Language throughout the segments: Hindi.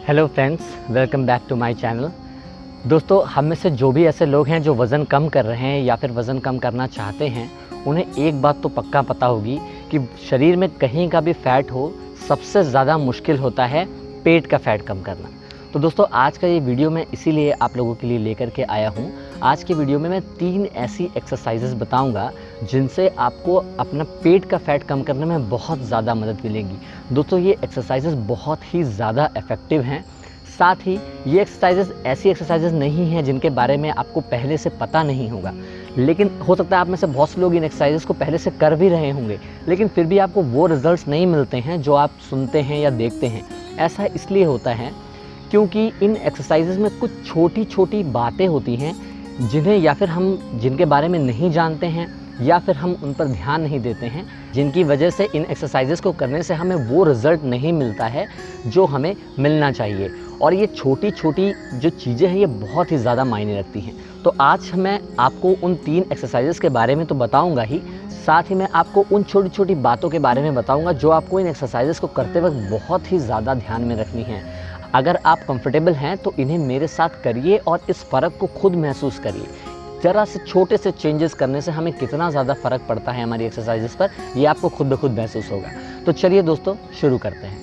Hello friends, welcome back to my channel. दोस्तों, हम में से जो भी ऐसे लोग हैं जो वज़न कम कर रहे हैं या फिर वज़न कम करना चाहते हैं, उन्हें एक बात तो पक्का पता होगी कि शरीर में कहीं का भी फ़ैट हो, सबसे ज़्यादा मुश्किल होता है पेट का फ़ैट कम करना। तो दोस्तों, आज का ये वीडियो मैं इसीलिए आप लोगों के लिए लेकर के आया हूँ। आज के वीडियो में मैं 3 ऐसी एक्सरसाइजेज़ बताऊँगा जिनसे आपको अपना पेट का फ़ैट कम करने में बहुत ज़्यादा मदद मिलेगी। दोस्तों, ये एक्सरसाइजेज़ बहुत ही ज़्यादा इफ़ेक्टिव हैं। साथ ही ये एक्सरसाइजेज़ ऐसी एक्सरसाइजेज़ नहीं हैं जिनके बारे में आपको पहले से पता नहीं होगा, लेकिन हो सकता है आप में से बहुत से लोग इन एक्सरसाइजेज़ को पहले से कर भी रहे होंगे, लेकिन फिर भी आपको वो रिज़ल्ट्स नहीं मिलते हैं जो आप सुनते हैं या देखते हैं। ऐसा इसलिए होता है क्योंकि इन एक्सरसाइजेज़ में कुछ छोटी छोटी बातें होती हैं जिन्हें या फिर हम जिनके बारे में नहीं जानते हैं या फिर हम उन पर ध्यान नहीं देते हैं, जिनकी वजह से इन एक्सरसाइजेज़ को करने से हमें वो रिज़ल्ट नहीं मिलता है जो हमें मिलना चाहिए। और ये छोटी छोटी जो चीज़ें हैं ये बहुत ही ज़्यादा मायने रखती हैं। तो आज मैं आपको उन 3 एक्सरसाइजेज़ के बारे में तो बताऊंगा ही, साथ ही मैं आपको उन छोटी छोटी बातों के बारे में बताऊंगा जो आपको इन एक्सरसाइजेज़ को करते वक्त बहुत ही ज़्यादा ध्यान में रखनी है। अगर आप कंफर्टेबल हैं तो इन्हें मेरे साथ करिए और इस फ़र्क को खुद महसूस करिए। ज़रा से छोटे से चेंजेस करने से हमें कितना ज़्यादा फ़र्क पड़ता है हमारी एक्सरसाइजेस पर, ये आपको खुद ब खुद महसूस होगा। तो चलिए दोस्तों, शुरू करते हैं।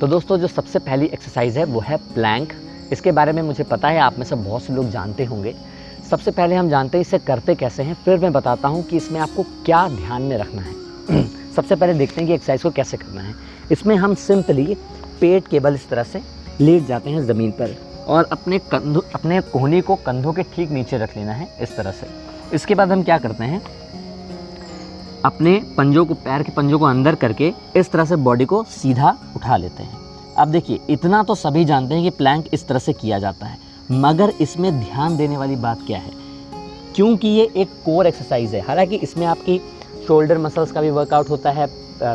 तो दोस्तों, जो सबसे पहली एक्सरसाइज है वो है प्लैंक। इसके बारे में मुझे पता है आप में से बहुत से लोग जानते होंगे। सबसे पहले हम जानते हैं इसे करते कैसे हैं, फिर मैं बताता हूँ कि इसमें आपको क्या ध्यान में रखना है। सबसे पहले देखते हैं कि एक्सरसाइज को कैसे करना है। इसमें हम सिंपली पेट के बल इस तरह से लेट जाते हैं ज़मीन पर और अपने कोहनी को कंधों के ठीक नीचे रख लेना है इस तरह से। इसके बाद हम क्या करते हैं, अपने पंजों को, पैर के पंजों को अंदर करके इस तरह से बॉडी को सीधा उठा लेते हैं। अब देखिए, इतना तो सभी जानते हैं कि प्लैंक इस तरह से किया जाता है, मगर इसमें ध्यान देने वाली बात क्या है, क्योंकि ये एक कोर एक्सरसाइज है। हालांकि इसमें आपकी शोल्डर मसल्स का भी वर्कआउट होता है,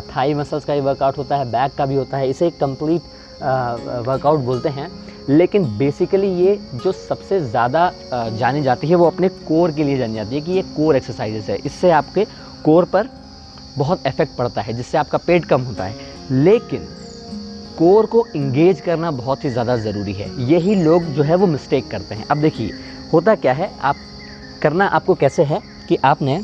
थाई मसल्स का भी वर्कआउट होता है, बैक का भी होता है, इसे एक कंप्लीट वर्कआउट बोलते हैं। लेकिन बेसिकली ये जो सबसे ज़्यादा जानी जाती है वो अपने कोर के लिए जानी जाती है कि ये कोर एक्सरसाइजेस है। इससे आपके कोर पर बहुत इफेक्ट पड़ता है, जिससे आपका पेट कम होता है। लेकिन कोर को इंगेज करना बहुत ही ज़्यादा ज़रूरी है। यही लोग जो है वो मिस्टेक करते हैं। अब देखिए, होता क्या है, आप करना आपको कैसे है कि आपने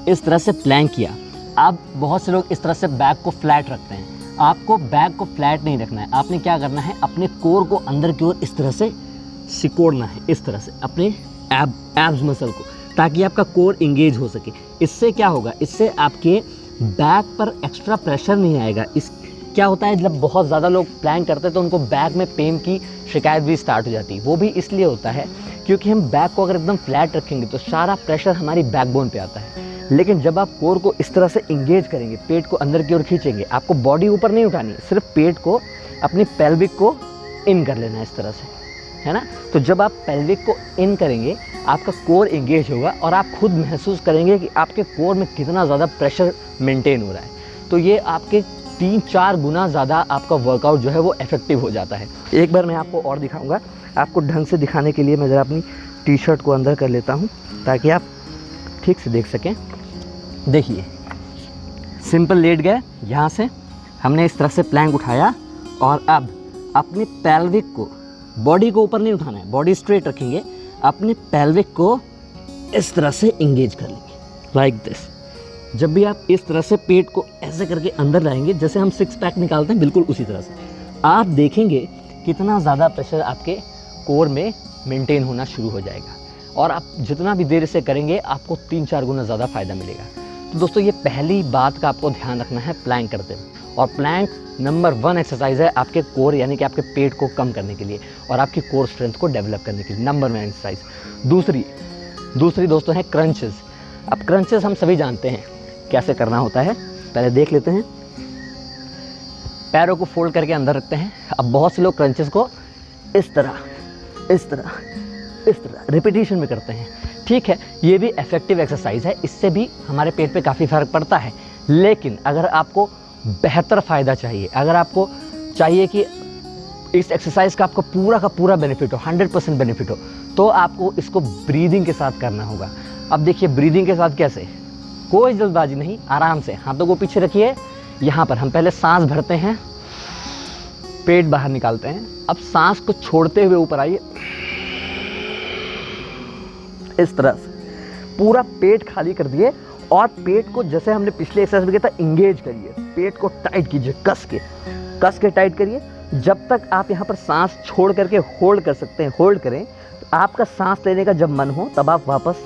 इस तरह से प्लैंक किया। अब बहुत से लोग इस तरह से बैक को फ्लैट रखते हैं। आपको बैक को फ्लैट नहीं रखना है। आपने क्या करना है, अपने कोर को अंदर की ओर इस तरह से सिकोड़ना है, इस तरह से अपने एब्स मसल को, ताकि आपका कोर इंगेज हो सके। इससे क्या होगा, इससे आपके बैक पर एक्स्ट्रा प्रेशर नहीं आएगा। इस क्या होता है, जब बहुत ज़्यादा लोग प्लैंक करते हैं तो उनको बैक में पेन की शिकायत भी स्टार्ट हो जाती है। वो भी इसलिए होता है क्योंकि हम बैक को अगर एकदम फ्लैट रखेंगे तो सारा प्रेशर हमारी बैकबोन पे आता है। लेकिन जब आप कोर को इस तरह से इंगेज करेंगे, पेट को अंदर की ओर खींचेंगे, आपको बॉडी ऊपर नहीं उठानी है, सिर्फ पेट को, अपनी पेल्विक को इन कर लेना है इस तरह से, है ना। तो जब आप पेल्विक को इन करेंगे, आपका कोर इंगेज होगा और आप खुद महसूस करेंगे कि आपके कोर में कितना ज़्यादा प्रेशर मेंटेन हो रहा है। तो ये आपके 3-4 गुना ज़्यादा आपका वर्कआउट जो है वो इफेक्टिव हो जाता है। एक बार मैं आपको और दिखाऊंगा। आपको ढंग से दिखाने के लिए मैं ज़रा अपनी टी-शर्ट को अंदर कर लेता हूँ ताकि आप ठीक से देख सकें। देखिए, सिंपल लेट गए, यहाँ से हमने इस तरह से प्लैंक उठाया और अब अपने पेल्विक को, बॉडी को ऊपर नहीं उठाना है, बॉडी स्ट्रेट रखेंगे, अपने पेल्विक को इस तरह से इंगेज कर लेंगे, लाइक दिस। जब भी आप इस तरह से पेट को ऐसे करके अंदर लाएंगे, जैसे हम 6 पैक निकालते हैं, बिल्कुल उसी तरह से आप देखेंगे कितना ज़्यादा प्रेशर आपके कोर में मेंटेन होना शुरू हो जाएगा। और आप जितना भी देर से करेंगे, आपको 3-4 गुना ज़्यादा फ़ायदा मिलेगा। तो दोस्तों, ये पहली बात का आपको ध्यान रखना है प्लैंक करते हुए। और प्लैंक नंबर 1 एक्सरसाइज है आपके कोर यानी कि आपके पेट को कम करने के लिए और आपकी कोर स्ट्रेंथ को डेवलप करने के लिए, नंबर 1 एक्सरसाइज। दूसरी दोस्तों है क्रंचेस। अब क्रंचेस हम सभी जानते हैं कैसे करना होता है, पहले देख लेते हैं। पैरों को फोल्ड करके अंदर रखते हैं। अब बहुत से लोग क्रंचेस को इस तरह रिपीटिशन में करते हैं। ठीक है, ये भी इफेक्टिव एक्सरसाइज है, इससे भी हमारे पेट पे काफ़ी फ़र्क पड़ता है। लेकिन अगर आपको बेहतर फ़ायदा चाहिए, अगर आपको चाहिए कि इस एक्सरसाइज का आपको पूरा का पूरा बेनिफिट हो, 100% बेनिफिट हो, तो आपको इसको ब्रीदिंग के साथ करना होगा। अब देखिए ब्रीदिंग के साथ कैसे, कोई जल्दबाजी नहीं, आराम से हाथों को पीछे रखिए। यहाँ पर हम पहले सांस भरते हैं, पेट बाहर निकालते हैं। अब सांस को छोड़ते हुए ऊपर आइए, इस तरह से पूरा पेट खाली कर दिए और पेट को जैसे हमने पिछले एक्सरसाइज में किया था इंगेज करिए, पेट को टाइट कीजिए, कस के टाइट करिए। जब तक आप यहाँ पर सांस छोड़ करके होल्ड कर सकते हैं, होल्ड करें। तो आपका सांस लेने का जब मन हो तब आप वापस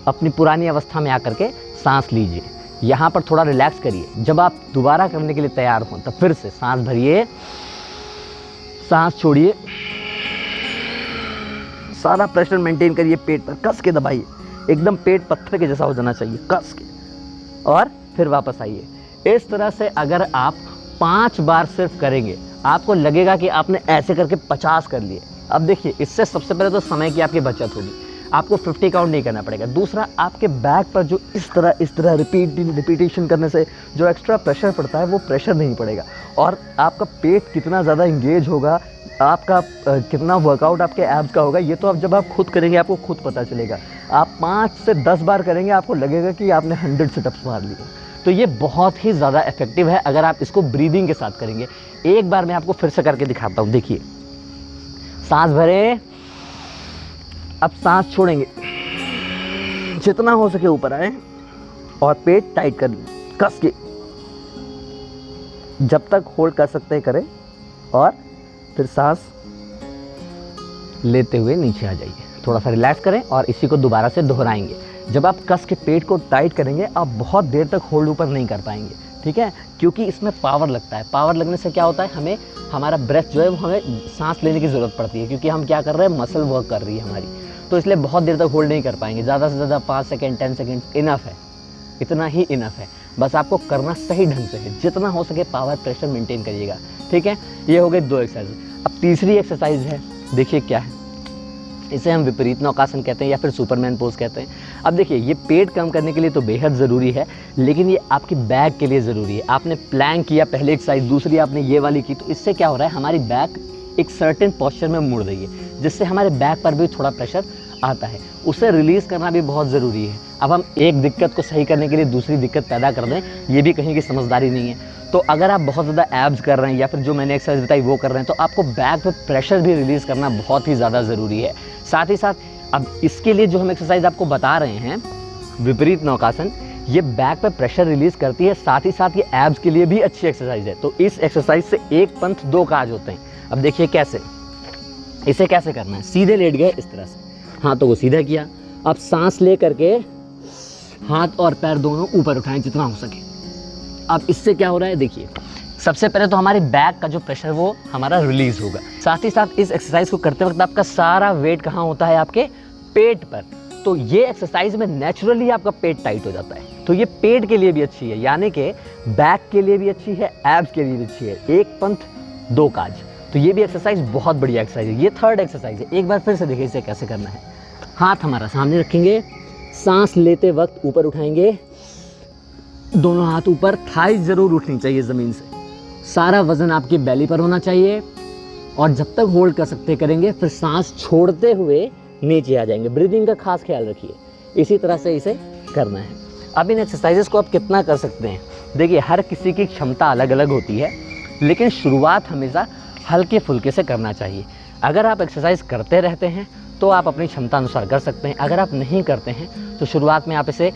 अपनी पुरानी अवस्था में आकर के सांस लीजिए। यहाँ पर थोड़ा रिलैक्स करिए। जब आप दोबारा करने के लिए तैयार हों तब फिर से सांस भरिए, सांस छोड़िए, सारा प्रेशर मेंटेन करिए, पेट पर कस के दबाइए, एकदम पेट पत्थर के जैसा हो जाना चाहिए, कस के, और फिर वापस आइए। इस तरह से अगर आप 5 बार सिर्फ करेंगे, आपको लगेगा कि आपने ऐसे करके 50 कर लिए। अब देखिए इससे सबसे पहले तो समय की आपकी बचत होगी, आपको 50 काउंट नहीं करना पड़ेगा। दूसरा, आपके बैक पर जो इस तरह रिपीटेशन करने से जो एक्स्ट्रा प्रेशर पड़ता है वो प्रेशर नहीं पड़ेगा, और आपका पेट कितना ज़्यादा इंगेज होगा, आपका कितना वर्कआउट आपके एब्स का होगा, ये तो अब जब आप खुद करेंगे आपको खुद पता चलेगा। आप 5 से 10 बार करेंगे, आपको लगेगा कि आपने 100 सिटअप्स मार लिए। तो ये बहुत ही ज़्यादा इफेक्टिव है अगर आप इसको ब्रीदिंग के साथ करेंगे। एक बार मैं आपको फिर से करके दिखाता हूँ। देखिए, सांस भरें, अब सांस छोड़ेंगे, जितना हो सके ऊपर आए और पेट टाइट कर लें कस के, जब तक होल्ड कर सकते हैं करें, और फिर सांस लेते हुए नीचे आ जाइए। थोड़ा सा रिलैक्स करें और इसी को दोबारा से दोहराएंगे। जब आप कस के पेट को टाइट करेंगे आप बहुत देर तक होल्ड ऊपर नहीं कर पाएंगे, ठीक है, क्योंकि इसमें पावर लगता है। पावर लगने से क्या होता है, हमें हमारा ब्रेथ जो है वो हमें सांस लेने की ज़रूरत पड़ती है, क्योंकि हम क्या कर रहे हैं, मसल वर्क कर रही है हमारी, तो इसलिए बहुत देर तक होल्ड नहीं कर पाएंगे। ज़्यादा से ज़्यादा 5 सेकेंड 10 सेकेंड इनफ है, इतना ही इनफ है। बस आपको करना सही ढंग से है, जितना हो सके पावर प्रेशर मेंटेन करिएगा, ठीक है। ये हो गए 2 एक्सरसाइज। अब तीसरी एक्सरसाइज है, देखिए क्या है, इसे हम विपरीत नौकासन कहते हैं या फिर सुपरमैन पोज कहते हैं। अब देखिए ये पेट कम करने के लिए तो बेहद ज़रूरी है, लेकिन ये आपकी बैक के लिए ज़रूरी है। आपने प्लैंक किया पहले एक्सरसाइज, दूसरी आपने ये वाली की, तो इससे क्या हो रहा है, हमारी बैक एक सर्टेन पोस्चर में मुड़ रही है, जिससे हमारे बैक पर भी थोड़ा प्रेशर आता है। उसे रिलीज़ करना भी बहुत ज़रूरी है। अब हम एक दिक्कत को सही करने के लिए दूसरी दिक्कत पैदा कर दें, ये भी कहीं की समझदारी नहीं है। तो अगर आप बहुत ज़्यादा एब्स कर रहे हैं या फिर जो मैंने एक्सरसाइज बताई वो कर रहे हैं, तो आपको बैक पे प्रेशर भी रिलीज़ करना बहुत ही ज़्यादा ज़रूरी है। साथ ही साथ अब इसके लिए जो हम एक्सरसाइज आपको बता रहे हैं, विपरीत नौकासन, ये बैक पे प्रेशर रिलीज़ करती है, साथ ही साथ ये एब्स के लिए भी अच्छी एक्सरसाइज है। तो इस एक्सरसाइज से एक पंथ 2 काज होते हैं। अब देखिए कैसे, इसे कैसे करना है, सीधे लेट गए इस तरह से, हाथों को सीधा किया, अब सांस ले करके हाथ और पैर दोनों ऊपर उठाएं जितना हो सके। अब इससे क्या हो रहा है, देखिए सबसे पहले तो हमारी बैक का जो प्रेशर वो हमारा रिलीज होगा। साथ ही साथ इस एक्सरसाइज को करते वक्त आपका सारा वेट कहाँ होता है, आपके पेट पर। तो ये एक्सरसाइज में नेचुरली आपका पेट टाइट हो जाता है, तो ये पेट के लिए भी अच्छी है, यानी कि बैक के लिए भी अच्छी है, एब्स के लिए भी अच्छी है। एक पंथ 2 काज। तो ये भी एक्सरसाइज बहुत बढ़िया एक्सरसाइज है। ये 3rd एक्सरसाइज है। एक बार फिर से देखिए इसे कैसे करना है। हाथ हमारा सामने रखेंगे, सांस लेते वक्त ऊपर उठाएंगे, दोनों हाथ ऊपर, थाइज जरूर उठनी चाहिए ज़मीन से, सारा वजन आपकी बेली पर होना चाहिए, और जब तक होल्ड कर सकते करेंगे, फिर सांस छोड़ते हुए नीचे आ जाएंगे। ब्रीदिंग का खास ख्याल रखिए। इसी तरह से इसे करना है। अब इन एक्सरसाइजेस को आप कितना कर सकते हैं, देखिए हर किसी की क्षमता अलग अलग होती है, लेकिन शुरुआत हमेशा हल्के फुल्के से करना चाहिए। अगर आप एक्सरसाइज करते रहते हैं तो आप अपनी क्षमता अनुसार कर सकते हैं। अगर आप नहीं करते हैं तो शुरुआत में आप इसे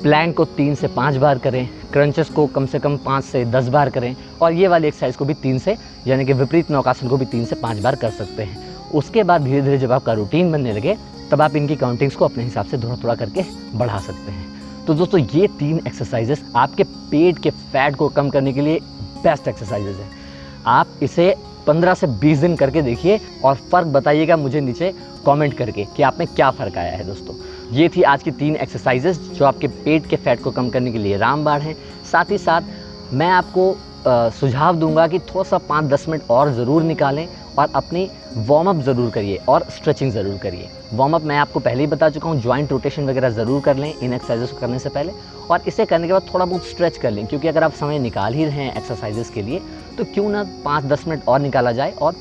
प्लैंक को 3 से 5 बार करें, क्रंचेस को कम से कम 5 से 10 बार करें, और ये वाली एक्सरसाइज को भी 3 से, यानी कि विपरीत नौकासन को भी 3 से 5 बार कर सकते हैं। उसके बाद धीरे धीरे जब आपका रूटीन बनने लगे तब आप इनकी काउंटिंग्स को अपने हिसाब से थोड़ा थोड़ा करके बढ़ा सकते हैं। तो दोस्तों ये 3 एक्सरसाइजेस आपके पेट के फैट को कम करने के लिए बेस्ट एक्सरसाइजेस हैं। आप इसे 15 से 20 दिन करके देखिए और फ़र्क बताइएगा मुझे नीचे कमेंट करके कि आप में क्या फ़र्क आया है। दोस्तों ये थी आज की 3 एक्सरसाइजेस जो आपके पेट के फैट को कम करने के लिए रामबाण हैं। साथ ही साथ मैं आपको सुझाव दूंगा कि थोड़ा सा 5-10 मिनट और ज़रूर निकालें और अपनी वार्म अप ज़रूर करिए और स्ट्रेचिंग ज़रूर करिए। वार्म अप मैं आपको पहले ही बता चुका हूँ, जॉइंट रोटेशन वगैरह ज़रूर कर लें इन एक्सरसाइजेस को करने से पहले, और इसे करने के बाद थोड़ा बहुत स्ट्रेच कर लें, क्योंकि अगर आप समय निकाल ही रहे हैं एक्सरसाइजेस के लिए तो क्यों ना 5-10 मिनट और निकाला जाए और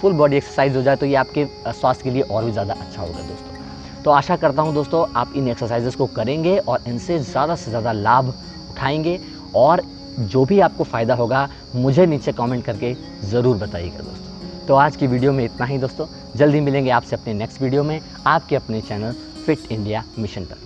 फुल बॉडी एक्सरसाइज हो जाए, तो ये आपके स्वास्थ्य के लिए और भी ज़्यादा अच्छा होगा दोस्तों। तो आशा करता हूँ दोस्तों आप इन एक्सरसाइजेस को करेंगे और इनसे ज़्यादा से ज़्यादा लाभ उठाएंगे, और जो भी आपको फ़ायदा होगा मुझे नीचे कमेंट करके ज़रूर बताइएगा दोस्तों। तो आज की वीडियो में इतना ही दोस्तों, जल्दी मिलेंगे आपसे अपने नेक्स्ट वीडियो में आपके अपने चैनल फिट इंडिया मिशन पर।